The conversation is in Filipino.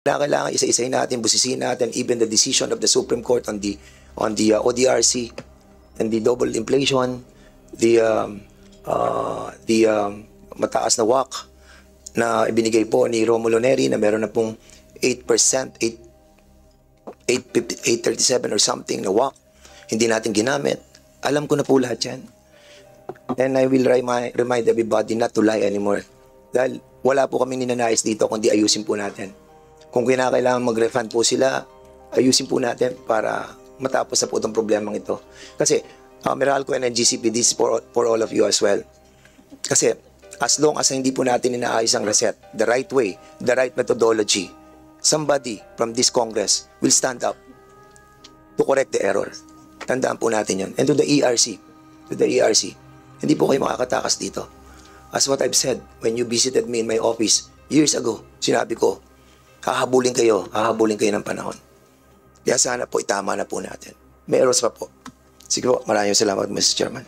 na kailangan isa-isahin natin, busisiin natin even the decision of the Supreme Court on the ODRC and the double inflation, the mataas na WACC na ibinigay po ni Romulo Neri na meron na pong 8%, 837 or something na WACC, hindi natin ginamit. Alam ko na po lahat yan. And I will remind everybody not to lie anymore. Dahil wala po kaming ninanais dito kundi ayusin po natin. Kung kinakailangan mag-refund po sila, ayusin po natin para matapos na po itong problemang ito. Kasi Meralco and GCP, this is for all of you as well. Kasi as long as hindi po natin inaayos ang reset, the right way, the right methodology, somebody from this Congress will stand up to correct the error. Tandaan po natin yun. And to the ERC, hindi po kayo makakatakas dito. As what I've said, when you visited me in my office years ago, sinabi ko, hahabulin kayo ng panahon. Kaya sana po itama na po natin. May errors pa po. Sige po, maraming salamat, Mr. Chairman.